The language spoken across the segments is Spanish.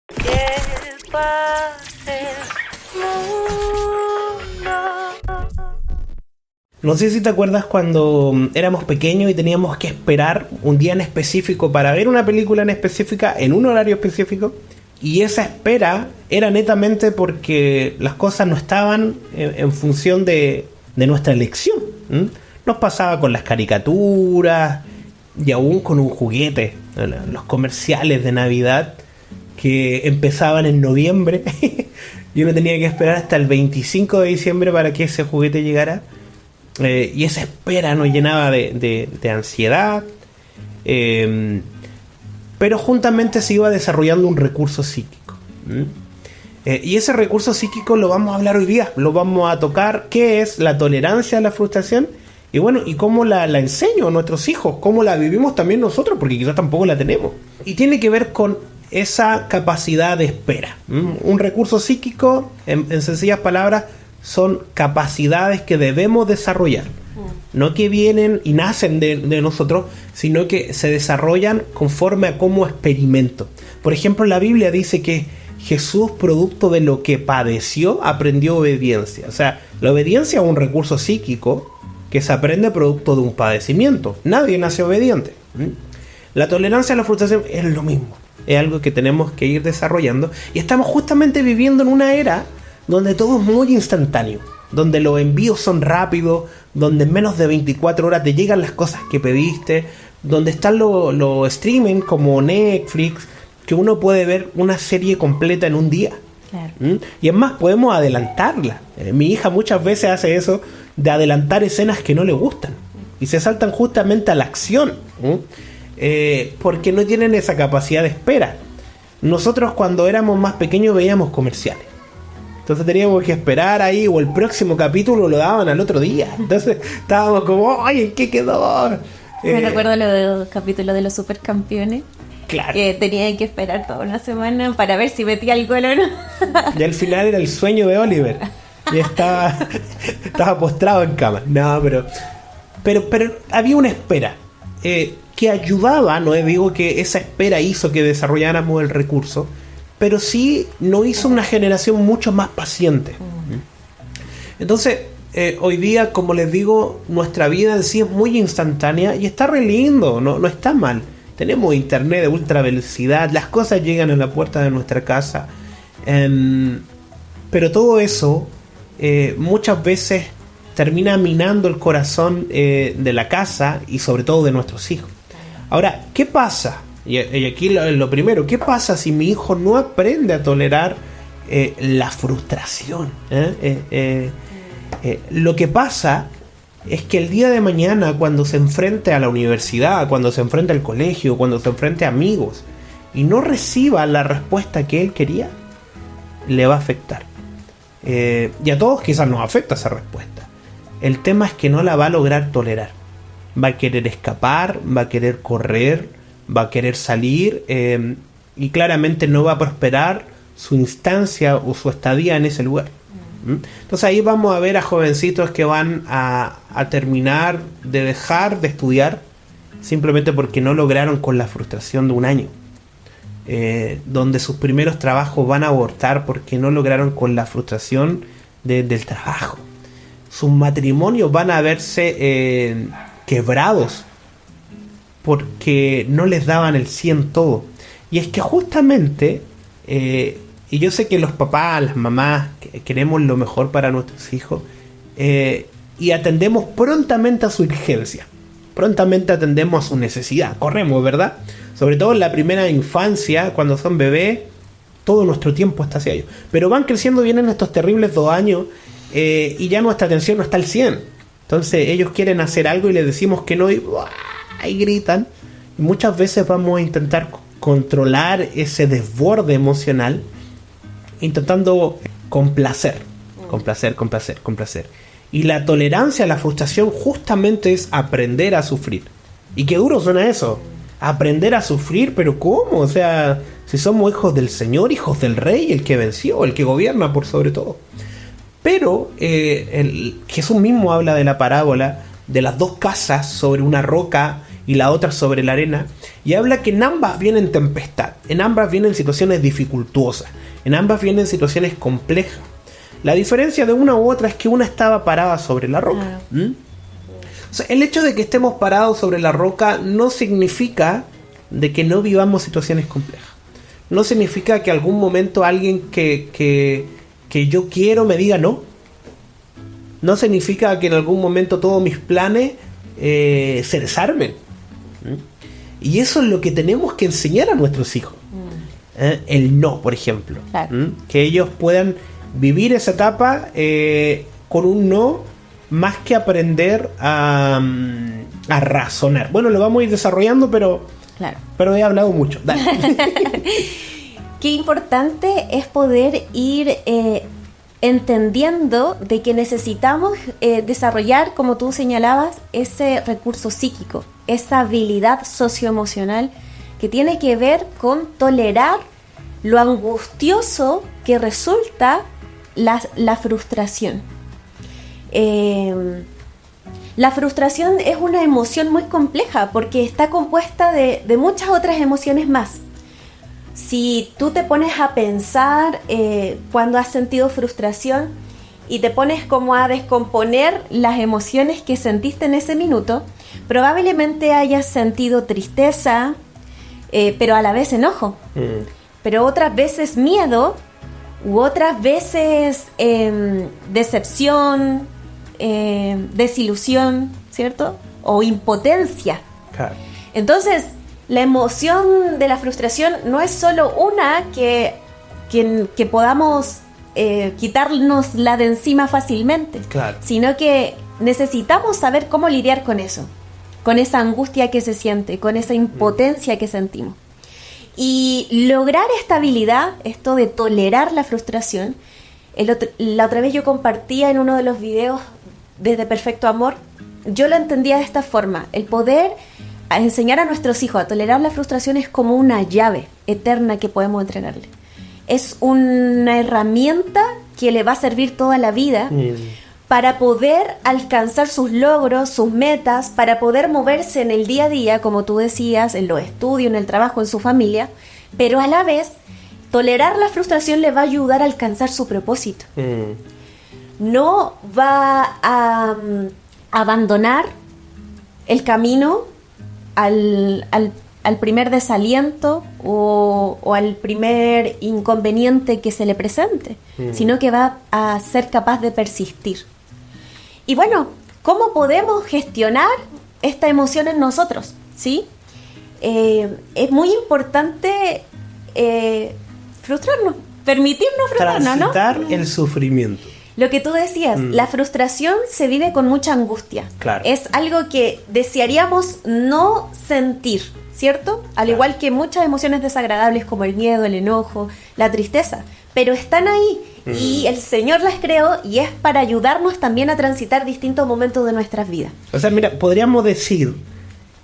Que pase el mundo. No sé si te acuerdas cuando éramos pequeños y teníamos que esperar un día en específico para ver una película en específica en un horario específico, y esa espera era netamente porque las cosas no estaban en función de nuestra elección. Nos pasaba con las caricaturas y aún con un juguete, los comerciales de Navidad que empezaban en noviembre y uno tenía que esperar hasta el 25 de diciembre para que ese juguete llegara. Y esa espera nos llenaba de ansiedad, pero juntamente se iba desarrollando un recurso psíquico. Y ese recurso psíquico lo vamos a hablar hoy día, lo vamos a tocar, qué es la tolerancia a la frustración, y bueno, y cómo la enseño a nuestros hijos, cómo la vivimos también nosotros, porque quizás tampoco la tenemos. Y tiene que ver con esa capacidad de espera. Un recurso psíquico, en sencillas palabras, son capacidades que debemos desarrollar. No que vienen y nacen de nosotros, sino que se desarrollan conforme a cómo experimento. Por ejemplo, la Biblia dice que Jesús, producto de lo que padeció, aprendió obediencia. O sea, la obediencia es un recurso psíquico que se aprende producto de un padecimiento. Nadie nace obediente. La tolerancia a la frustración es lo mismo. Es algo que tenemos que ir desarrollando. Y estamos justamente viviendo en una era donde todo es muy instantáneo, donde los envíos son rápidos, donde en menos de 24 horas te llegan las cosas que pediste, donde están los streaming como Netflix, que uno puede ver una serie completa en un día. Claro. Y es más, podemos adelantarla. Mi hija muchas veces hace eso, de adelantar escenas que no le gustan, y se saltan justamente a la acción, porque no tienen esa capacidad de espera. Nosotros cuando éramos más pequeños veíamos comerciales. Entonces teníamos que esperar ahí, o el próximo capítulo lo daban al otro día. Entonces estábamos como, ¡ay, en qué quedó! Me recuerdo lo de los capítulos de los supercampeones. Claro. Que tenía que esperar toda una semana para ver si metía el gol o no. Y al final era el sueño de Oliver. Y estaba postrado en cama. No, pero había una espera que ayudaba. No digo que esa espera hizo que desarrolláramos el recurso, pero sí nos hizo una generación mucho más paciente. Entonces, hoy día, como les digo, nuestra vida en sí es muy instantánea y está re lindo, no está mal. Tenemos internet de ultra velocidad, las cosas llegan a la puerta de nuestra casa. Pero todo eso muchas veces termina minando el corazón de la casa y sobre todo de nuestros hijos. Ahora, ¿qué pasa? Y aquí lo primero, ¿qué pasa si mi hijo no aprende a tolerar la frustración? Lo que pasa es que el día de mañana, cuando se enfrente a la universidad, cuando se enfrente al colegio, cuando se enfrente a amigos y no reciba la respuesta que él quería, le va a afectar. Y a todos quizás nos afecta esa respuesta. El tema es que no la va a lograr tolerar. Va a querer escapar, va a querer correr, va a querer salir, y claramente no va a prosperar su instancia o su estadía en ese lugar. Entonces ahí vamos a ver a jovencitos que van a terminar de dejar de estudiar simplemente porque no lograron con la frustración de un año, donde sus primeros trabajos van a abortar porque no lograron con la frustración del trabajo. Sus matrimonios van a verse quebrados porque no les daban el 100 todo. Y es que justamente, y yo sé que los papás, las mamás, queremos lo mejor para nuestros hijos, y atendemos prontamente a su urgencia, prontamente atendemos a su necesidad, corremos, ¿verdad? Sobre todo en la primera infancia, cuando son bebés, todo nuestro tiempo está hacia ellos. Pero van creciendo, vienen estos terribles 2 años, y ya nuestra atención no está al 100. Entonces ellos quieren hacer algo y les decimos que no, y gritan. Y muchas veces vamos a intentar controlar ese desborde emocional, intentando complacer. Y la tolerancia a la frustración justamente es aprender a sufrir. Y qué duro suena eso, aprender a sufrir, pero ¿cómo? O sea, si somos hijos del Señor, hijos del Rey, el que venció, el que gobierna por sobre todo. Pero Jesús mismo habla de la parábola de las 2 casas sobre una roca y la otra sobre la arena, y habla que en ambas vienen tempestad, en ambas vienen situaciones dificultuosas, en ambas vienen situaciones complejas. La diferencia de una u otra es que una estaba parada sobre la roca. O sea, el hecho de que estemos parados sobre la roca no significa de que no vivamos situaciones complejas. No significa que algún momento alguien que yo quiero me diga no. No significa que en algún momento todos mis planes se desarmen. Y eso es lo que tenemos que enseñar a nuestros hijos. El no, por ejemplo. Claro. Que ellos puedan vivir esa etapa con un no, más que aprender a razonar. Bueno, lo vamos a ir desarrollando, pero he hablado mucho. Dale. Qué importante es poder ir entendiendo de que necesitamos desarrollar, como tú señalabas, ese recurso psíquico, esa habilidad socioemocional que tiene que ver con tolerar lo angustioso que resulta la frustración. La frustración es una emoción muy compleja porque está compuesta de muchas otras emociones más. Si tú te pones a pensar cuando has sentido frustración y te pones como a descomponer las emociones que sentiste en ese minuto, probablemente hayas sentido tristeza, pero a la vez enojo, pero otras veces miedo, u otras veces decepción, desilusión, ¿cierto? O impotencia. Claro. Entonces, la emoción de la frustración no es solo una que podamos quitárnosla de encima fácilmente, Claro. sino que necesitamos saber cómo lidiar con eso, con esa angustia que se siente, con esa impotencia que sentimos. Y lograr esta habilidad, esto de tolerar la frustración, la otra vez yo compartía en uno de los videos desde Perfecto Amor, yo lo entendía de esta forma: el poder enseñar a nuestros hijos a tolerar la frustración es como una llave eterna que podemos entregarle. Es una herramienta que le va a servir toda la vida para poder alcanzar sus logros, sus metas, para poder moverse en el día a día, como tú decías, en los estudios, en el trabajo, en su familia, pero a la vez tolerar la frustración le va a ayudar a alcanzar su propósito. No va a abandonar el camino al primer desaliento o al primer inconveniente que se le presente, sino que va a ser capaz de persistir. Y bueno, ¿cómo podemos gestionar esta emoción en nosotros? ¿Sí? Es muy importante frustrarnos, permitirnos frustrarnos, ¿no? Transitar el sufrimiento. Lo que tú decías, la frustración se vive con mucha angustia. Claro. Es algo que desearíamos no sentir, ¿cierto? Al igual que muchas emociones desagradables como el miedo, el enojo, la tristeza. Pero están ahí y el Señor las creó y es para ayudarnos también a transitar distintos momentos de nuestras vidas. O sea, mira, podríamos decir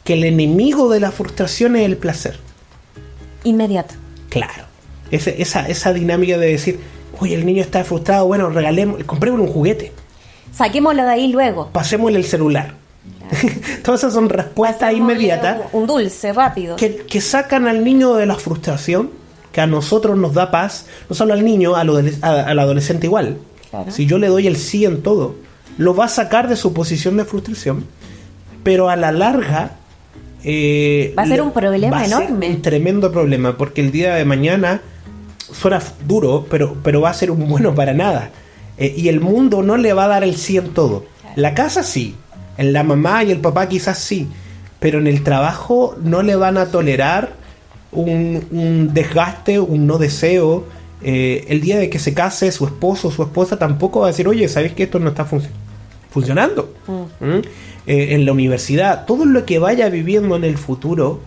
que el enemigo de la frustración es el placer. Inmediato. Claro. Esa dinámica de decir, oye, el niño está frustrado, bueno, comprémosle un juguete. Saquémoslo de ahí luego. Pasémosle el celular. Claro. Todas esas son respuestas inmediatas. Un dulce, rápido. Que sacan al niño de la frustración, que a nosotros nos da paz, no solo al niño, al adolescente igual. Claro. Si yo le doy el sí en todo, lo va a sacar de su posición de frustración, pero a la larga va a ser un problema enorme. Un tremendo problema, porque el día de mañana suena duro, pero va a ser un bueno para nada. Y el mundo no le va a dar el sí en todo. Claro. La casa sí, en la mamá y el papá quizás sí, pero en el trabajo no le van a tolerar un desgaste, un no deseo. El día de que se case su esposo o su esposa tampoco va a decir, oye, ¿sabes que esto no está funcionando? En la universidad, todo lo que vaya viviendo en el futuro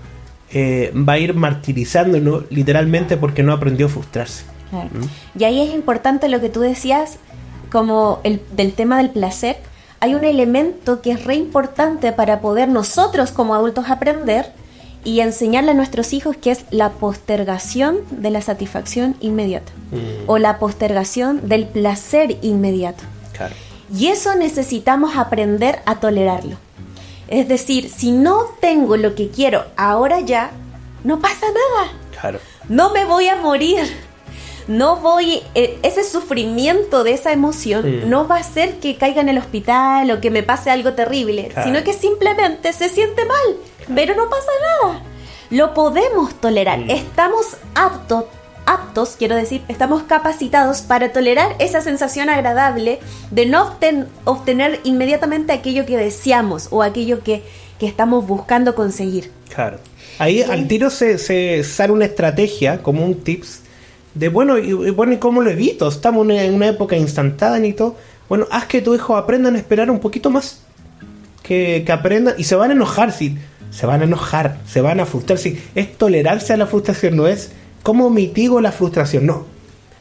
va a ir martirizándonos literalmente porque no aprendió a frustrarse. Claro. Y ahí es importante lo que tú decías, como del tema del placer. Hay un elemento que es re importante para poder nosotros como adultos aprender y enseñarle a nuestros hijos, que es la postergación de la satisfacción inmediata o la postergación del placer inmediato. Claro. Y eso necesitamos aprender a tolerarlo. Es decir, si no tengo lo que quiero ahora ya, no pasa nada. Claro. No me voy a morir. No voy, ese sufrimiento de esa emoción no va a hacer que caiga en el hospital o que me pase algo terrible, Claro. sino que simplemente se siente mal, pero no pasa nada. Lo podemos tolerar. Estamos aptos, quiero decir, estamos capacitados para tolerar esa sensación agradable de no obtener inmediatamente aquello que deseamos o aquello que estamos buscando conseguir. Claro. Ahí al tiro se sale una estrategia, como un tips, de ¿y cómo lo evito? Estamos en una época instantánea y todo. Bueno, haz que tus hijos aprendan a esperar un poquito más. Que aprendan, y se van a enojar, sí. Se van a enojar, se van a frustrar, sí. Es tolerarse a la frustración, no es cómo mitigo la frustración, no.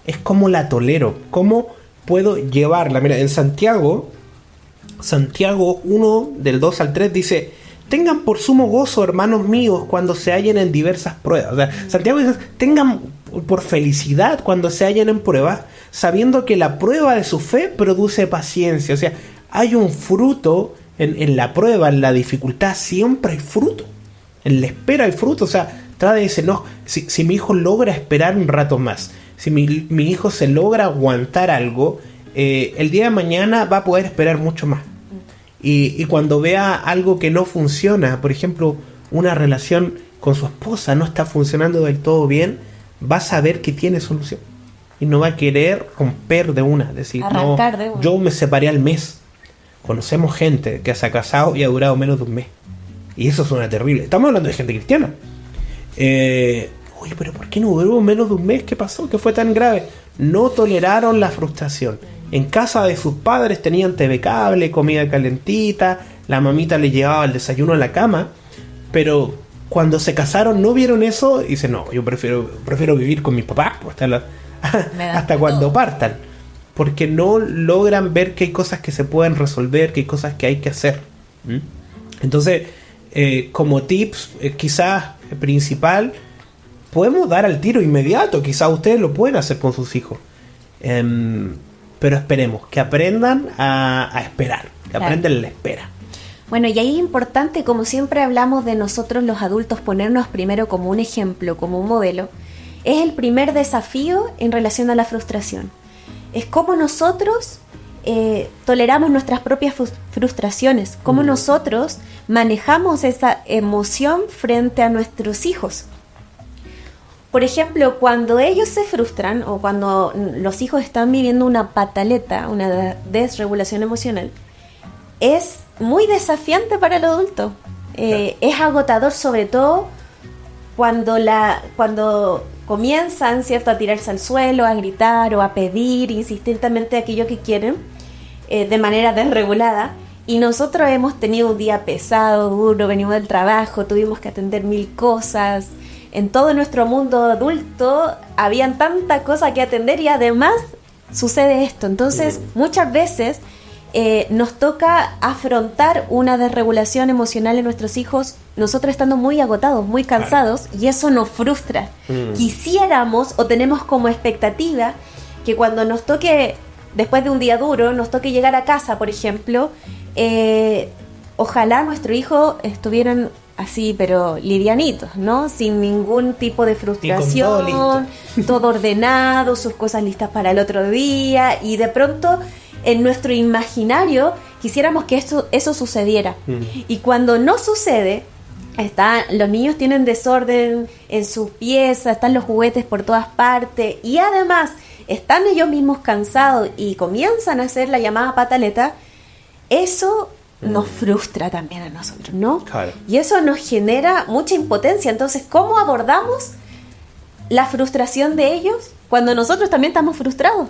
Es cómo la tolero, cómo puedo llevarla. Mira, en Santiago 1, del 2 al 3 dice: tengan por sumo gozo, hermanos míos, cuando se hallen en diversas pruebas. O sea, Santiago dice: tengan por felicidad cuando se hallen en pruebas, sabiendo que la prueba de su fe produce paciencia. O sea, hay un fruto en la prueba, en la dificultad, siempre hay fruto. En la espera hay fruto. O sea, trata de decir, no, si mi hijo logra esperar un rato más, si mi hijo se logra aguantar algo, el día de mañana va a poder esperar mucho más. Y cuando vea algo que no funciona, por ejemplo, una relación con su esposa no está funcionando del todo bien, va a saber que tiene solución. Y no va a querer romper de una. Decir, Arrancar no, de una. yo me separé al mes. Conocemos gente que se ha casado y ha durado menos de un mes. Y eso suena terrible. Estamos hablando de gente cristiana. Oye, pero ¿por qué no duró menos de un mes? ¿Qué pasó? ¿Qué fue tan grave? No toleraron la frustración. En casa de sus padres tenían TV cable, comida calentita, la mamita le llevaba el desayuno a la cama, pero cuando se casaron no vieron eso y dicen, no, yo prefiero vivir con mis papás hasta cuando partan, porque no logran ver que hay cosas que se pueden resolver, que hay cosas que hay que hacer. Entonces, como tips, quizás principal, podemos dar al tiro inmediato, quizás ustedes lo pueden hacer con sus hijos. Pero esperemos, que aprendan a esperar, que aprendan la espera. Bueno, y ahí es importante, como siempre hablamos de nosotros los adultos, ponernos primero como un ejemplo, como un modelo. Es el primer desafío en relación a la frustración. Es cómo nosotros toleramos nuestras propias frustraciones, cómo nosotros manejamos esa emoción frente a nuestros hijos. Por ejemplo, cuando ellos se frustran o cuando los hijos están viviendo una pataleta, una desregulación emocional, es muy desafiante para el adulto. Es agotador, sobre todo cuando comienzan, ¿cierto?, a tirarse al suelo, a gritar o a pedir insistentemente aquello que quieren de manera desregulada. Y nosotros hemos tenido un día pesado, duro, venimos del trabajo, tuvimos que atender 1000 cosas. En todo nuestro mundo adulto habían tanta cosa que atender y además sucede esto. Entonces, muchas veces nos toca afrontar una desregulación emocional en nuestros hijos, nosotros estando muy agotados, muy cansados, y eso nos frustra. Quisiéramos o tenemos como expectativa que cuando nos toque, después de un día duro, nos toque llegar a casa, por ejemplo, ojalá nuestro hijo estuvieran así, pero livianitos, ¿no? Sin ningún tipo de frustración, todo ordenado, sus cosas listas para el otro día, y de pronto en nuestro imaginario quisiéramos que eso sucediera. Y cuando no sucede, los niños tienen desorden en sus piezas, están los juguetes por todas partes, y además están ellos mismos cansados y comienzan a hacer la llamada pataleta, eso nos frustra también a nosotros, ¿no? Claro. Y eso nos genera mucha impotencia. Entonces, ¿cómo abordamos la frustración de ellos cuando nosotros también estamos frustrados?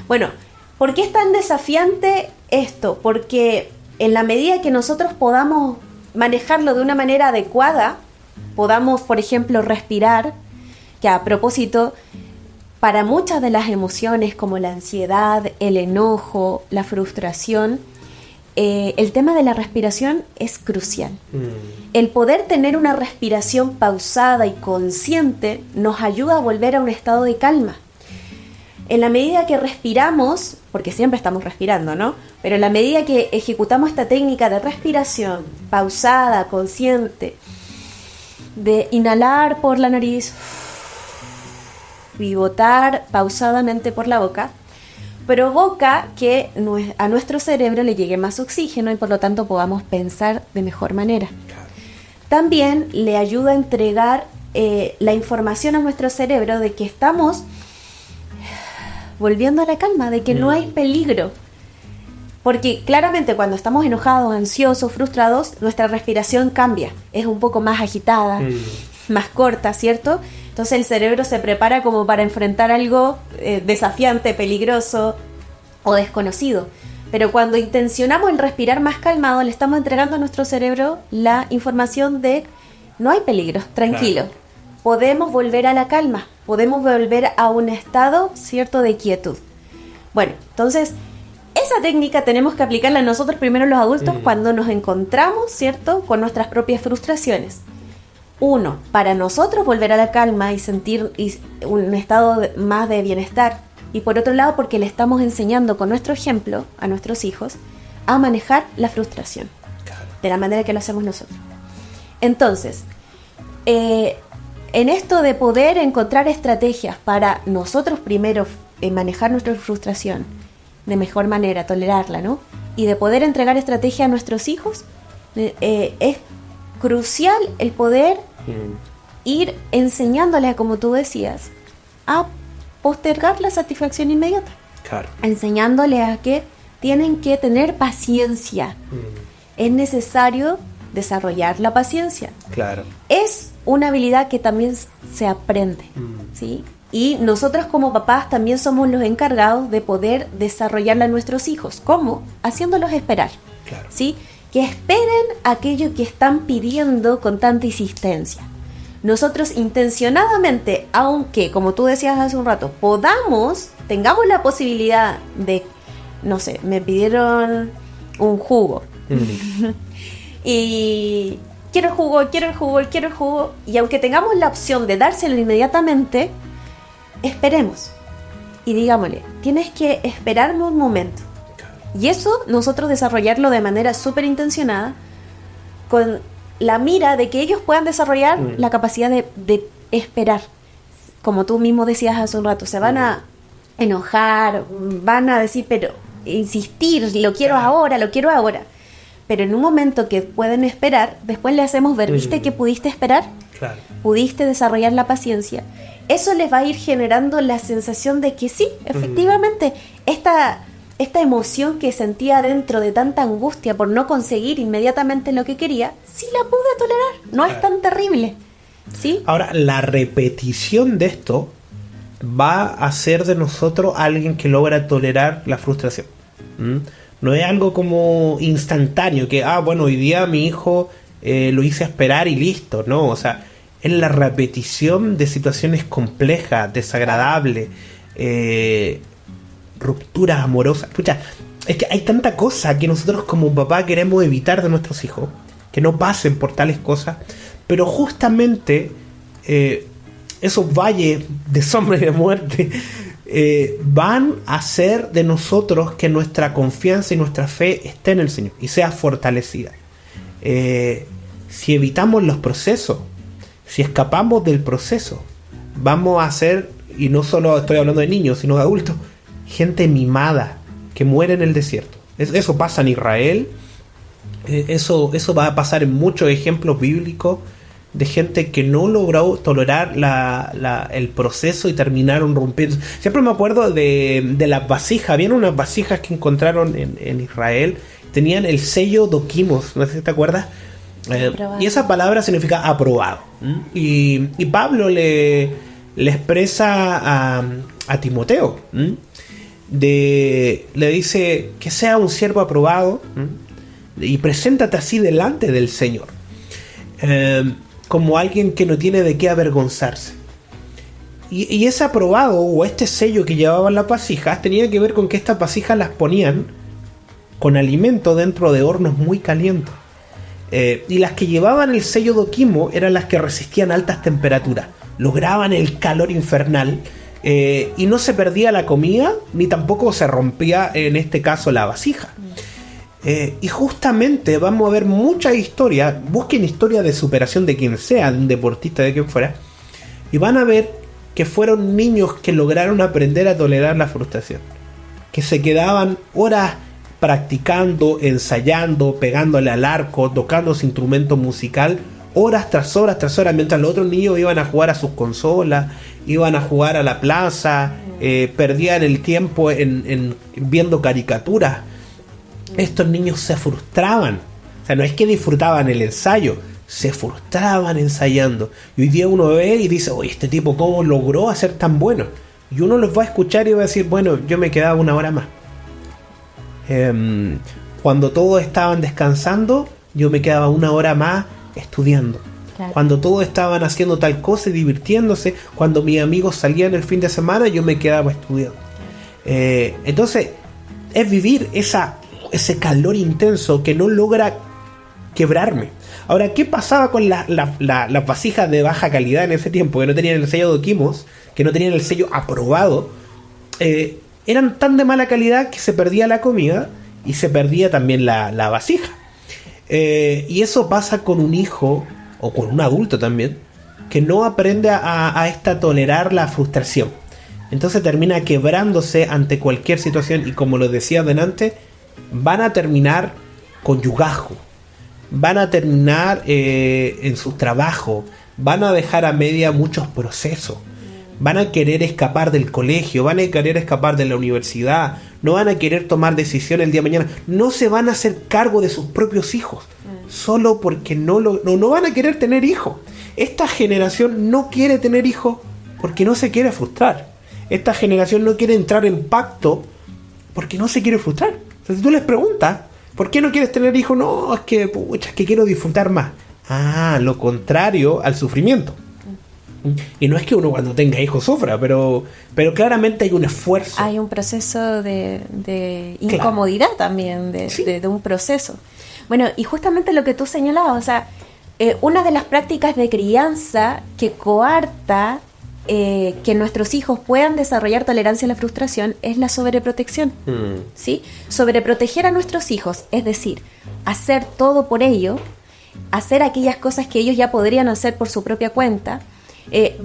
Bueno, ¿por qué es tan desafiante esto? Porque en la medida que nosotros podamos manejarlo de una manera adecuada, podamos, por ejemplo, respirar, que a propósito, para muchas de las emociones como la ansiedad, el enojo, la frustración, el tema de la respiración es crucial. El poder tener una respiración pausada y consciente nos ayuda a volver a un estado de calma. En la medida que respiramos, porque siempre estamos respirando, ¿no? Pero en la medida que ejecutamos esta técnica de respiración pausada, consciente, de inhalar por la nariz y botar pausadamente por la boca, provoca que a nuestro cerebro le llegue más oxígeno y por lo tanto podamos pensar de mejor manera. También le ayuda a entregar la información a nuestro cerebro de que estamos volviendo a la calma, de que no hay peligro. Porque claramente cuando estamos enojados, ansiosos, frustrados, nuestra respiración cambia. Es un poco más agitada, más corta, ¿cierto? Entonces el cerebro se prepara como para enfrentar algo desafiante, peligroso o desconocido. Pero cuando intencionamos el respirar más calmado, le estamos entregando a nuestro cerebro la información de no hay peligro, tranquilo. Claro. Podemos volver a la calma, podemos volver a un estado, ¿cierto?, de quietud. Bueno, entonces, esa técnica tenemos que aplicarla nosotros primero los adultos cuando nos encontramos, ¿cierto?, con nuestras propias frustraciones. Uno, para nosotros volver a la calma y sentir un estado más de bienestar. Y por otro lado, porque le estamos enseñando con nuestro ejemplo a nuestros hijos a manejar la frustración. Claro. De la manera que lo hacemos nosotros. Entonces, en esto de poder encontrar estrategias para nosotros primero manejar nuestra frustración de mejor manera, tolerarla, ¿no? Y de poder entregar estrategia a nuestros hijos, es crucial el poder ir enseñándoles, como tú decías, a postergar la satisfacción inmediata. Claro. Enseñándoles a que tienen que tener paciencia. Es necesario desarrollar la paciencia. Claro. Es una habilidad que también se aprende, ¿sí? Y nosotros como papás también somos los encargados de poder desarrollarla a nuestros hijos. ¿Cómo? Haciéndolos esperar. Claro. ¿Sí? Que esperen aquello que están pidiendo con tanta insistencia. Nosotros intencionadamente, aunque, como tú decías hace un rato, tengamos la posibilidad de, no sé, me pidieron un jugo. Y quiero el jugo, y aunque tengamos la opción de dárselo inmediatamente, esperemos. Y digámosle, tienes que esperarme un momento. Y eso nosotros desarrollarlo de manera súper intencionada, con la mira de que ellos puedan desarrollar la capacidad de esperar. Como tú mismo decías hace un rato, se van a enojar, van a decir, pero insistir, lo quiero ahora. Pero en un momento que pueden esperar, después le hacemos ver, ¿viste que pudiste esperar? Claro. Pudiste desarrollar la paciencia. Eso les va a ir generando la sensación de que sí, efectivamente, esta emoción que sentía dentro de tanta angustia por no conseguir inmediatamente lo que quería, sí la pude tolerar, no es tan terrible, ¿sí? Ahora, la repetición de esto va a hacer de nosotros alguien que logra tolerar la frustración. No es algo como instantáneo, que, bueno, hoy día mi hijo lo hice esperar y listo, ¿no? O sea, es la repetición de situaciones complejas, desagradables, rupturas amorosas. Escucha, es que hay tanta cosa que nosotros como papá queremos evitar de nuestros hijos, que no pasen por tales cosas, pero justamente esos valles de sombra y de muerte van a hacer de nosotros que nuestra confianza y nuestra fe esté en el Señor y sea fortalecida. Si evitamos los procesos, si escapamos del proceso, vamos a ser, y no solo estoy hablando de niños, sino de adultos, gente mimada que muere en el desierto. Eso pasa en Israel, eso va a pasar en muchos ejemplos bíblicos de gente que no logró tolerar el proceso y terminaron rompiendo. Siempre me acuerdo de las vasijas. Habían unas vasijas que encontraron en Israel, tenían el sello doquimos, no sé si te acuerdas. Y esa palabra significa aprobado. Y Pablo le expresa a Timoteo, le dice que sea un siervo aprobado, y preséntate así delante del Señor, como alguien que no tiene de qué avergonzarse. Y ese aprobado, o este sello que llevaban las vasijas, tenía que ver con que estas vasijas las ponían con alimento dentro de hornos muy calientes. Y las que llevaban el sello doquimo eran las que resistían altas temperaturas, lograban el calor infernal Y no se perdía la comida, ni tampoco se rompía, en este caso, la vasija. Y justamente vamos a ver muchas historias. Busquen historias de superación de quien sea, de un deportista, de quien fuera, y van a ver que fueron niños que lograron aprender a tolerar la frustración, que se quedaban horas practicando, ensayando, pegándole al arco, tocando su instrumento musical, horas tras horas tras horas, mientras los otros niños iban a jugar a sus consolas, iban a jugar a la plaza, perdían el tiempo en viendo caricaturas. Estos niños se frustraban. O sea, no es que disfrutaban el ensayo, se frustraban ensayando. Y hoy día uno ve y dice, oye, este tipo cómo logró hacer tan bueno. Y uno los va a escuchar y va a decir, bueno, yo me quedaba una hora más. Cuando todos estaban descansando, yo me quedaba una hora más estudiando. Claro. Cuando todos estaban haciendo tal cosa y divirtiéndose, cuando mis amigos salían el fin de semana, yo me quedaba estudiando. Entonces, es vivir ese calor intenso que no logra quebrarme. Ahora, ¿qué pasaba con las vasijas de baja calidad en ese tiempo? Que no tenían el sello de Oquimos, que no tenían el sello aprobado. Eran tan de mala calidad que se perdía la comida y se perdía también la vasija. Y eso pasa con un hijo, o con un adulto también, que no aprende a tolerar la frustración. Entonces termina quebrándose ante cualquier situación y, como lo decía delante, van a terminar con yugajo, van a terminar en su trabajo, van a dejar a media muchos procesos, van a querer escapar del colegio, van a querer escapar de la universidad, no van a querer tomar decisiones el día de mañana, no se van a hacer cargo de sus propios hijos, solo porque no van a querer tener hijos. Esta generación no quiere tener hijos porque no se quiere frustrar. Esta generación no quiere entrar en pacto porque no se quiere frustrar. O sea, si tú les preguntas, ¿por qué no quieres tener hijos? No, es que quiero disfrutar más. Lo contrario al sufrimiento. Y no es que uno cuando tenga hijos sufra, pero claramente hay un esfuerzo. Hay un proceso de incomodidad también, de un proceso. Bueno, y justamente lo que tú señalabas, o sea, una de las prácticas de crianza que coarta que nuestros hijos puedan desarrollar tolerancia a la frustración es la sobreprotección. ¿Sí? Sobreproteger a nuestros hijos, es decir, hacer todo por ello, hacer aquellas cosas que ellos ya podrían hacer por su propia cuenta,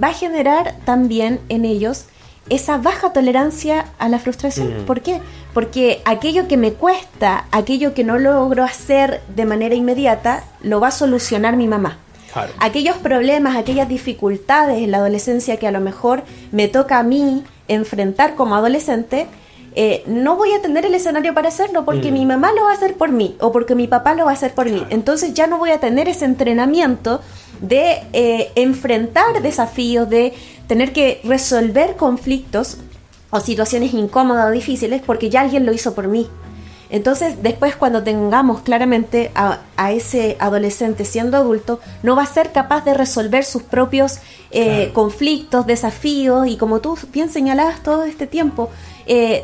va a generar también en ellos esa baja tolerancia a la frustración. ¿Por qué? Porque aquello que me cuesta, aquello que no logro hacer de manera inmediata, lo va a solucionar mi mamá. Claro. Aquellos problemas, aquellas dificultades en la adolescencia que a lo mejor me toca a mí enfrentar como adolescente, no voy a tener el escenario para hacerlo porque mi mamá lo va a hacer por mí o porque mi papá lo va a hacer por mí. Entonces ya no voy a tener ese entrenamiento de enfrentar desafíos, de tener que resolver conflictos o situaciones incómodas o difíciles porque ya alguien lo hizo por mí. Entonces, después cuando tengamos claramente a ese adolescente siendo adulto, no va a ser capaz de resolver sus propios conflictos, desafíos, y como tú bien señalabas todo este tiempo,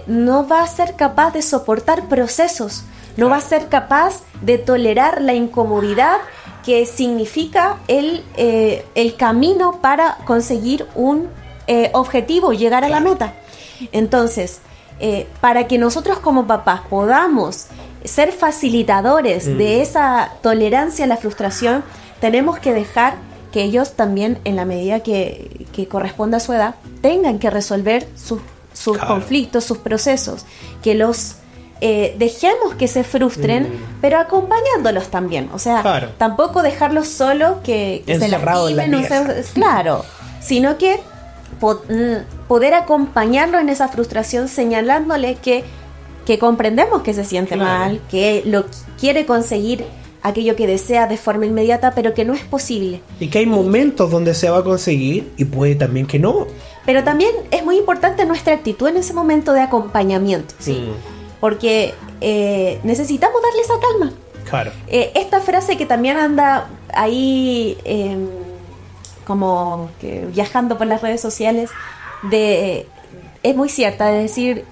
no va a ser capaz de soportar procesos, no va a ser capaz de tolerar la incomodidad que significa el camino para conseguir un objetivo, llegar a la meta. Entonces, para que nosotros como papás podamos ser facilitadores de esa tolerancia a la frustración, tenemos que dejar que ellos también, en la medida que corresponda a su edad, tengan que resolver sus conflictos, sus procesos, que los dejemos que se frustren, pero acompañándolos también. O sea, tampoco dejarlos solos que se lastimen, claro, sino que poder acompañarlo en esa frustración, señalándole que comprendemos que se siente mal, que lo quiere conseguir aquello que desea de forma inmediata, pero que no es posible. Y que hay momentos donde se va a conseguir y puede también que no. Pero también es muy importante nuestra actitud en ese momento de acompañamiento, ¿sí? Porque necesitamos darle esa calma. Claro. Esta frase que también anda ahí como que viajando por las redes sociales, es muy cierta, de decir,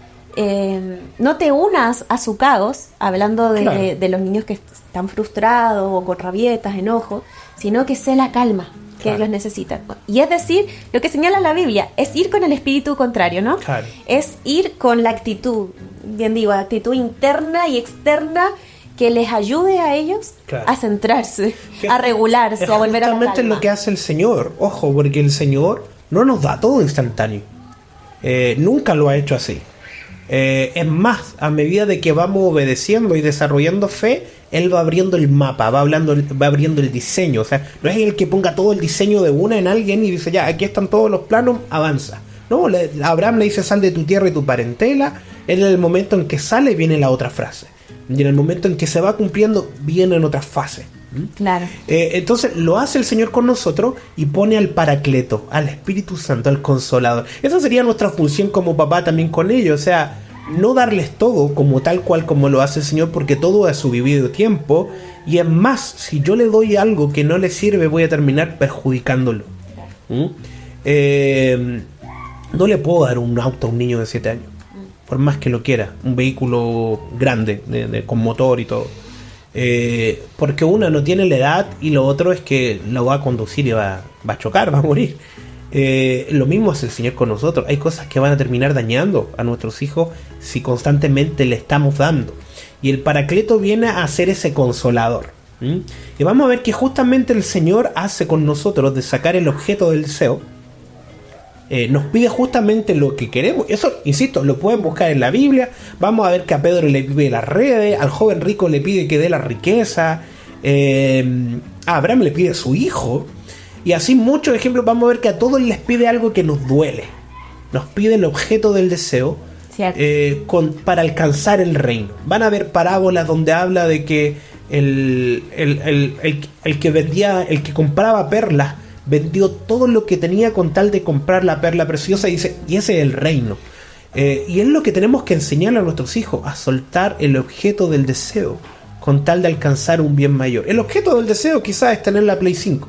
no te unas a su caos, hablando de los niños que están frustrados o con rabietas, enojos, sino que sé la calma. que ellos necesitan. Y es decir, lo que señala la Biblia es ir con el espíritu contrario, ¿no? Claro. Es ir con la actitud, bien digo, actitud interna y externa que les ayude a ellos Claro. a centrarse, Que a regularse, es a volver a la justamente calma. lo que hace el Señor. Ojo, porque el Señor no nos da todo instantáneo. Nunca lo ha hecho así. Es más, a medida de que vamos obedeciendo y desarrollando fe, Él va abriendo el mapa, va abriendo el diseño. O sea, no es el que ponga todo el diseño de una en alguien y dice, ya, aquí están todos los planos, avanza. No, Abraham le dice, sal de tu tierra y tu parentela. En el momento en que sale viene la otra frase. Y en el momento en que se va cumpliendo vienen otras fases. Claro. Entonces lo hace el Señor con nosotros y pone al Paracleto, al Espíritu Santo, al Consolador. Esa sería nuestra función como papá también con ellos. O sea, no darles todo como tal cual como lo hace el Señor, porque todo es su vivido tiempo. Y es más, si yo le doy algo que no le sirve, voy a terminar perjudicándolo. No le puedo dar un auto a un niño de 7 años, por más que lo quiera, un vehículo grande, con motor y todo. Porque una no tiene la edad y lo otro es que lo va a conducir y va a chocar, va a morir. Lo mismo hace el Señor con nosotros. Hay cosas que van a terminar dañando a nuestros hijos si constantemente le estamos dando. Y el Paracleto viene a ser ese consolador. Y vamos a ver que justamente el Señor hace con nosotros de sacar el objeto del deseo. Nos pide justamente lo que queremos. Eso, insisto, lo pueden buscar en la Biblia. Vamos a ver que a Pedro le pide las redes, al joven rico le pide que dé la riqueza, a Abraham le pide a su hijo, y así muchos ejemplos. Vamos a ver que a todos les pide algo que nos duele. Nos pide el objeto del deseo para alcanzar el reino. Van a ver parábolas donde habla de que el que compraba perlas vendió todo lo que tenía con tal de comprar la perla preciosa, y dice, y ese es el reino. Y es lo que tenemos que enseñarle a nuestros hijos, a soltar el objeto del deseo con tal de alcanzar un bien mayor. El objeto del deseo quizás es tener la Play 5.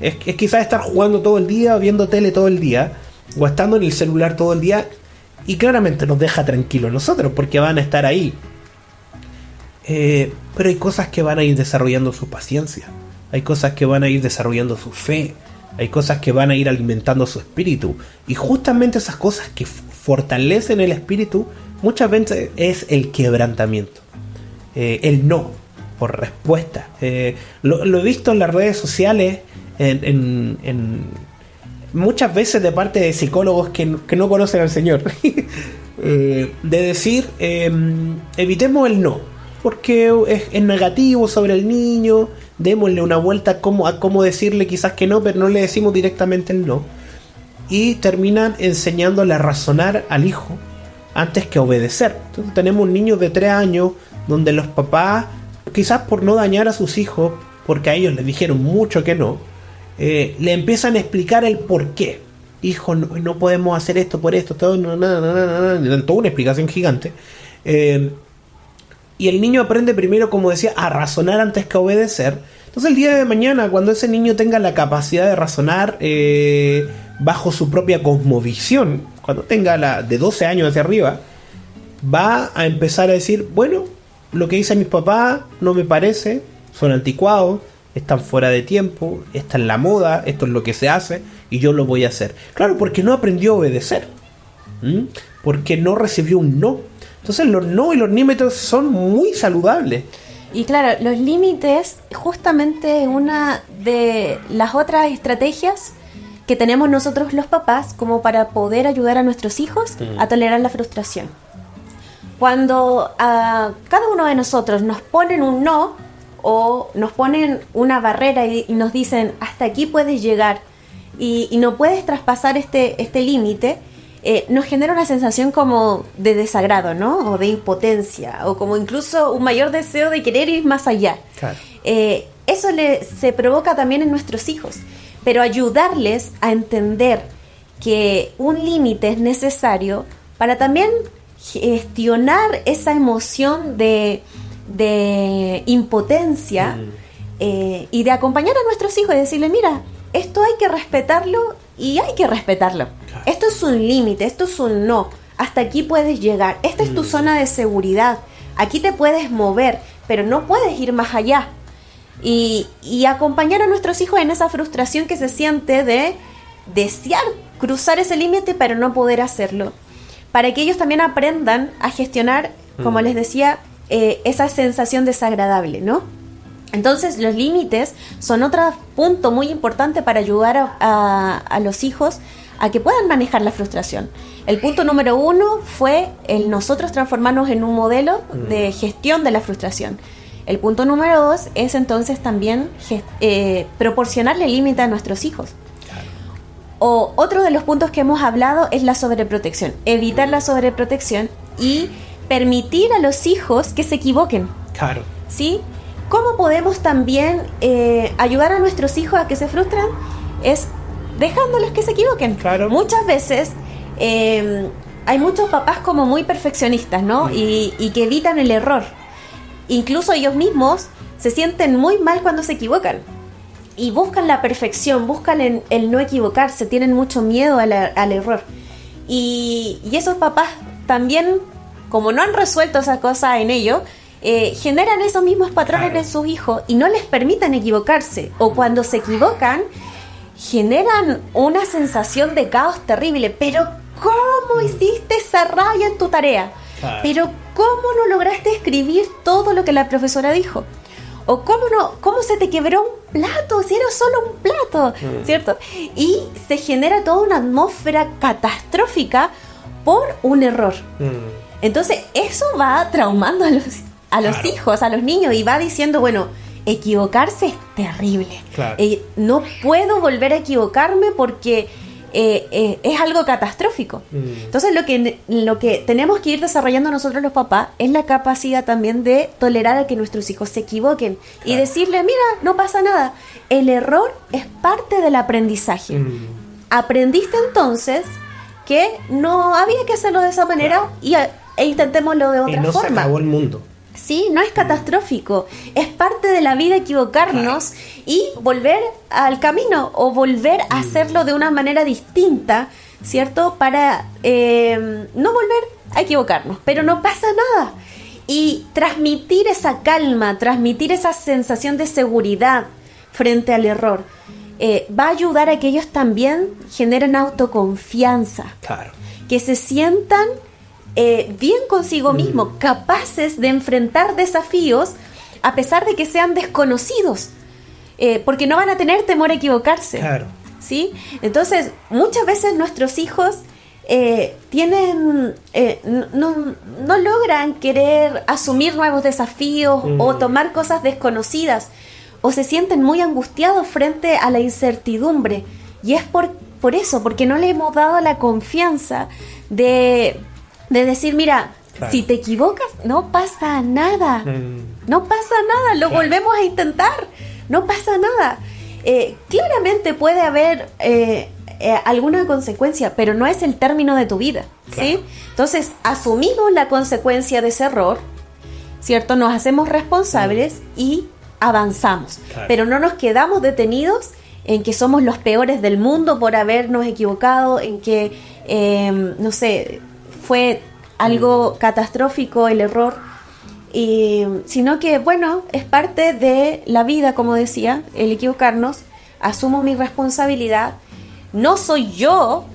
Es quizás estar jugando todo el día, viendo tele todo el día, o estando en el celular todo el día, y claramente nos deja tranquilos nosotros, porque van a estar ahí. Pero hay cosas que van a ir desarrollando su paciencia. Hay cosas que van a ir desarrollando su fe. Hay cosas que van a ir alimentando su espíritu. Y justamente esas cosas que fortalecen el espíritu muchas veces es el quebrantamiento. El no por respuesta. Lo he visto en las redes sociales en muchas veces de parte de psicólogos que no conocen al Señor. De decir, evitemos el no, porque es negativo sobre el niño. Démosle una vuelta a cómo decirle quizás que no, pero no le decimos directamente el no. Y terminan enseñándole a razonar al hijo antes que obedecer. Entonces tenemos un niño de 3 años donde los papás, quizás por no dañar a sus hijos, porque a ellos les dijeron mucho que no, le empiezan a explicar el por qué. Hijo, no podemos hacer esto por esto, todo, dan toda una explicación gigante. Y el niño aprende primero, como decía, a razonar antes que obedecer. Entonces el día de mañana, cuando ese niño tenga la capacidad de razonar bajo su propia cosmovisión, cuando tenga la de 12 años hacia arriba, va a empezar a decir, bueno, lo que dicen mis papás no me parece, son anticuados, están fuera de tiempo, está en la moda, esto es lo que se hace y yo lo voy a hacer. Claro, porque no aprendió a obedecer, porque no recibió un no. Entonces los no y los límites son muy saludables. Y claro, los límites justamente una de las otras estrategias que tenemos nosotros los papás como para poder ayudar a nuestros hijos a tolerar la frustración. Cuando a cada uno de nosotros nos ponen un no o nos ponen una barrera y nos dicen hasta aquí puedes llegar y no puedes traspasar este límite, nos genera una sensación como de desagrado, ¿no? O de impotencia, o como incluso un mayor deseo de querer ir más allá. Claro. Eso se provoca también en nuestros hijos, pero ayudarles a entender que un límite es necesario para también gestionar esa emoción de impotencia y de acompañar a nuestros hijos y decirle, mira, esto hay que respetarlo y hay que respetarlo. Claro. Esto es un límite, esto es un no. Hasta aquí puedes llegar. Esta es tu zona de seguridad. Aquí te puedes mover, pero no puedes ir más allá. y acompañar a nuestros hijos en esa frustración que se siente de desear cruzar ese límite pero no poder hacerlo, para que ellos también aprendan a gestionar, como les decía, esa sensación desagradable, ¿no? Entonces los límites son otro punto muy importante para ayudar a los hijos a que puedan manejar la frustración. El punto número 1 fue el nosotros transformarnos en un modelo de gestión de la frustración. El punto número 2 es entonces también proporcionarle límite a nuestros hijos. O otro de los puntos que hemos hablado es la sobreprotección. Evitar la sobreprotección y permitir a los hijos que se equivoquen. Claro. ¿Sí? ¿Cómo podemos también ayudar a nuestros hijos a que se frustran? Es dejándolos que se equivoquen. Claro. Muchas veces hay muchos papás como muy perfeccionistas, ¿no? Y que evitan el error. Incluso ellos mismos se sienten muy mal cuando se equivocan. Y buscan la perfección, buscan el no equivocarse, tienen mucho miedo al error. Y esos papás también, como no han resuelto esa cosa en ellos, generan esos mismos patrones en sus hijos y no les permiten equivocarse. O cuando se equivocan, generan una sensación de caos terrible. Pero ¿cómo hiciste esa raya en tu tarea? Pero ¿cómo no lograste escribir todo lo que la profesora dijo? O ¿cómo se te quebró un plato? Si era solo un plato, ¿cierto? Y se genera toda una atmósfera catastrófica por un error. Entonces eso va traumando a los hijos, a los niños, y va diciendo, bueno, equivocarse es terrible. No puedo volver a equivocarme porque es algo catastrófico. Entonces lo que tenemos que ir desarrollando nosotros los papás es la capacidad también de tolerar a que nuestros hijos se equivoquen y decirle, mira, no pasa nada, el error es parte del aprendizaje. Aprendiste entonces que no había que hacerlo de esa manera e intentémoslo de otra forma. Y no se acabó el mundo. Sí, no es catastrófico, es parte de la vida equivocarnos y volver al camino o volver a hacerlo de una manera distinta, ¿cierto? Para no volver a equivocarnos, pero no pasa nada. Y transmitir esa calma, transmitir esa sensación de seguridad frente al error, va a ayudar a que ellos también generen autoconfianza, que se sientan bien consigo mismo, capaces de enfrentar desafíos a pesar de que sean desconocidos, porque no van a tener temor a equivocarse. ¿Sí? Entonces, muchas veces nuestros hijos no logran querer asumir nuevos desafíos o tomar cosas desconocidas, o se sienten muy angustiados frente a la incertidumbre, y es por eso, porque no le hemos dado la confianza de decir, mira, si te equivocas, no pasa nada. No pasa nada, lo volvemos a intentar. No pasa nada. Claramente puede haber alguna consecuencia, pero no es el término de tu vida, ¿sí? Entonces, asumimos la consecuencia de ese error, ¿cierto? Nos hacemos responsables y avanzamos. Pero no nos quedamos detenidos en que somos los peores del mundo por habernos equivocado, en que, no sé, fue algo catastrófico el error, sino que, bueno, es parte de la vida, como decía, el equivocarnos. Asumo mi responsabilidad. No soy yo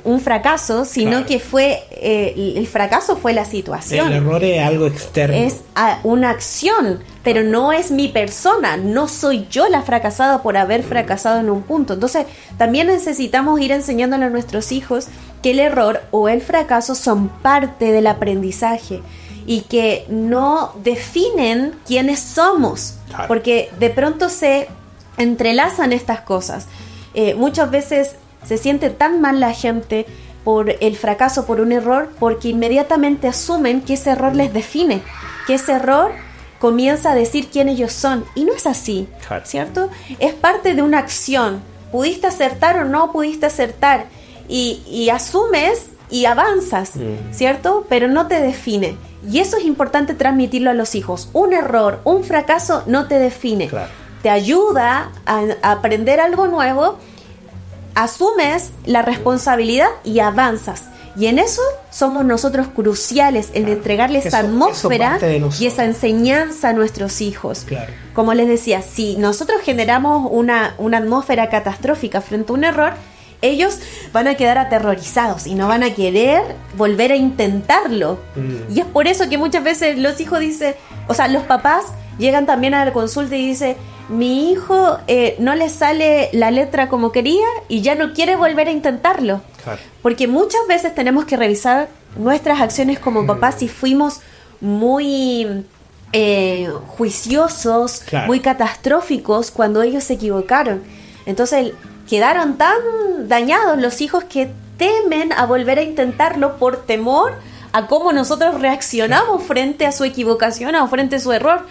un fracaso, sino que fue el fracaso fue la situación. El error es algo externo. Es una acción, pero no es mi persona. No soy yo la fracasada por haber fracasado en un punto. Entonces, también necesitamos ir enseñándole a nuestros hijos que el error o el fracaso son parte del aprendizaje y que no definen quiénes somos, porque de pronto se entrelazan estas cosas. Muchas veces se siente tan mal la gente por el fracaso, por un error, porque inmediatamente asumen que ese error les define, que ese error comienza a decir quién ellos son, y no es así, ¿cierto? Es parte de una acción. Pudiste acertar o no pudiste acertar, y asumes y avanzas, ¿cierto? Pero no te define. Y eso es importante transmitirlo a los hijos. Un error, un fracaso no te define. Te ayuda a aprender algo nuevo, asumes la responsabilidad y avanzas. Y en eso somos nosotros cruciales, en entregarle esa Eso atmósfera parte de nosotros. y esa enseñanza a nuestros hijos. Claro. Como les decía, si nosotros generamos una atmósfera catastrófica frente a un error, ellos van a quedar aterrorizados y no van a querer volver a intentarlo. Y es por eso que muchas veces los hijos dicen, o sea, los papás llegan también a la consulta y dicen, mi hijo no le sale la letra como quería y ya no quiere volver a intentarlo. Claro. Porque muchas veces tenemos que revisar nuestras acciones como papás si fuimos muy juiciosos, Claro. muy catastróficos cuando ellos se equivocaron. Entonces quedaron tan dañados los hijos que temen a volver a intentarlo por temor a cómo nosotros reaccionamos frente a su equivocación o frente a su error.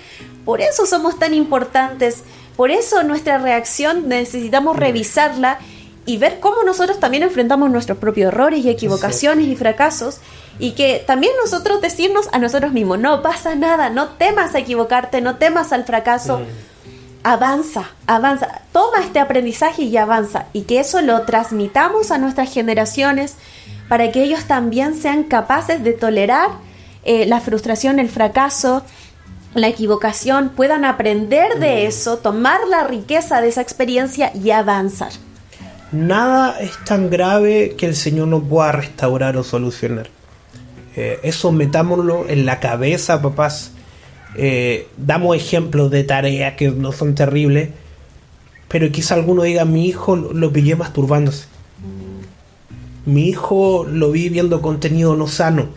Por eso somos tan importantes, por eso nuestra reacción necesitamos revisarla y ver cómo nosotros también enfrentamos nuestros propios errores y equivocaciones y fracasos, y que también nosotros decirnos a nosotros mismos, no pasa nada, no temas a equivocarte, no temas al fracaso, avanza, toma este aprendizaje y avanza, y que eso lo transmitamos a nuestras generaciones para que ellos también sean capaces de tolerar la frustración, el fracaso, la equivocación, puedan aprender de eso, tomar la riqueza de esa experiencia y avanzar. Nada es tan grave que el Señor no pueda restaurar o solucionar. Eso metámoslo en la cabeza, papás. Damos ejemplos de tareas que no son terribles, pero quizá alguno diga, mi hijo lo pillé masturbándose. Mi hijo lo vi viendo contenido no sano.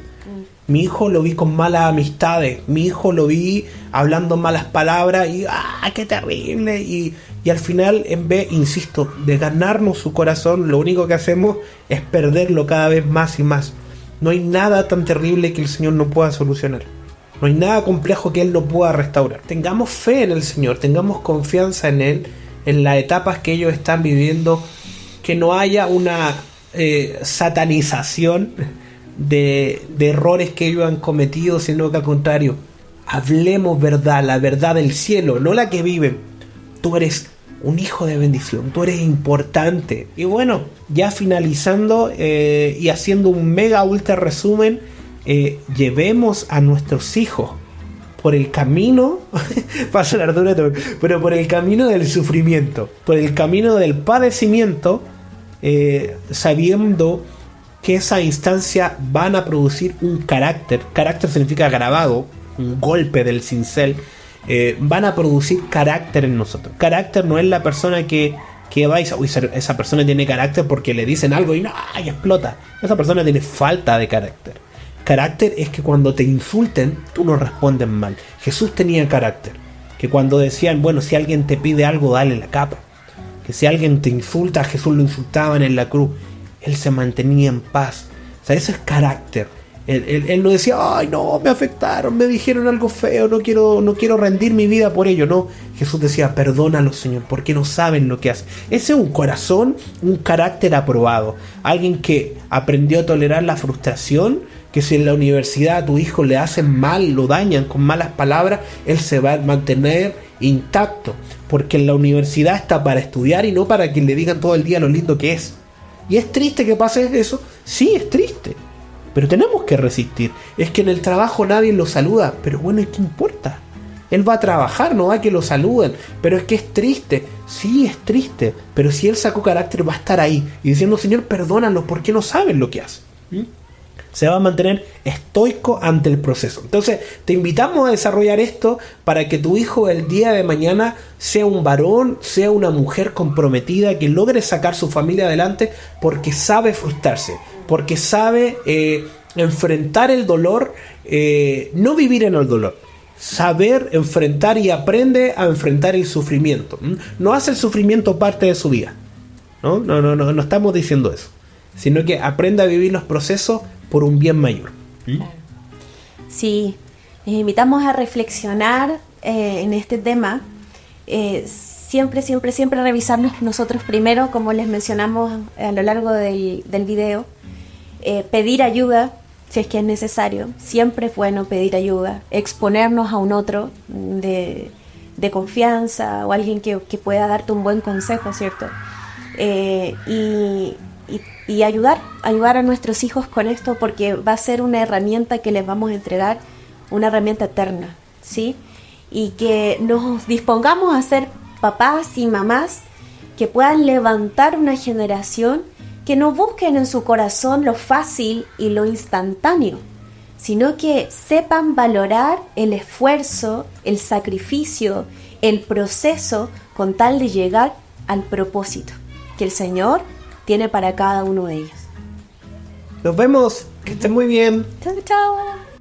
Mi hijo lo vi con malas amistades. Mi hijo lo vi hablando malas palabras y ¡ah, qué terrible! Y al final, en vez, insisto, de ganarnos su corazón, lo único que hacemos es perderlo cada vez más y más. No hay nada tan terrible que el Señor no pueda solucionar. No hay nada complejo que Él no pueda restaurar. Tengamos fe en el Señor, tengamos confianza en Él, en las etapas que ellos están viviendo, que no haya una satanización de errores que ellos han cometido, sino que al contrario, hablemos verdad, la verdad del cielo, no la que viven. Tú eres un hijo de bendición, tú eres importante. Y bueno, ya finalizando y haciendo un mega ultra resumen, llevemos a nuestros hijos por el camino, para sonar duro, pero por el camino del sufrimiento, por el camino del padecimiento, sabiendo que esa instancia van a producir un carácter. Carácter significa grabado, un golpe del cincel. Van a producir carácter en nosotros. Carácter no es la persona que va y dice, uy, esa persona tiene carácter porque le dicen algo y no, y explota. Esa persona tiene falta de carácter. Carácter es que cuando te insulten, tú no respondes mal. Jesús tenía carácter. Que cuando decían, bueno, si alguien te pide algo, dale la capa. Que si alguien te insulta, a Jesús lo insultaban en la cruz. Él se mantenía en paz. O sea, eso es carácter. Él no decía, ay no, me afectaron, me dijeron algo feo, no quiero rendir mi vida por ello. No, Jesús decía, perdónalo, Señor, porque no saben lo que hacen. Ese es un corazón, un carácter aprobado. Alguien que aprendió a tolerar la frustración, que si en la universidad a tu hijo le hacen mal, lo dañan con malas palabras, él se va a mantener intacto, porque en la universidad está para estudiar y no para que le digan todo el día lo lindo que es. ¿Y es triste que pase eso? Sí, es triste. Pero tenemos que resistir. Es que en el trabajo nadie lo saluda. Pero bueno, ¿y qué importa? Él va a trabajar, no va a que lo saluden. Pero es que es triste. Sí, es triste. Pero si él sacó carácter, va a estar ahí. Y diciendo, Señor, perdónanos porque no saben lo que hacen. Se va a mantener estoico ante el proceso. Entonces, te invitamos a desarrollar esto para que tu hijo el día de mañana sea un varón, sea una mujer comprometida, que logre sacar su familia adelante porque sabe frustrarse, porque sabe enfrentar el dolor, no vivir en el dolor. Saber enfrentar y aprende a enfrentar el sufrimiento. No hace el sufrimiento parte de su vida. No estamos diciendo eso. Sino que aprende a vivir los procesos por un bien mayor. Claro. Sí, les invitamos a reflexionar en este tema. Siempre revisarnos nosotros primero, como les mencionamos a lo largo del video. Pedir ayuda si es que es necesario. Siempre es bueno pedir ayuda. Exponernos a un otro de confianza o alguien que pueda darte un buen consejo, ¿cierto? Y y ayudar a nuestros hijos con esto, porque va a ser una herramienta que les vamos a entregar, una herramienta eterna, ¿sí? Y que nos dispongamos a ser papás y mamás que puedan levantar una generación que no busquen en su corazón lo fácil y lo instantáneo, sino que sepan valorar el esfuerzo, el sacrificio, el proceso con tal de llegar al propósito que el Señor tiene para cada uno de ellos. Nos vemos, que estén muy bien. Chao, chao.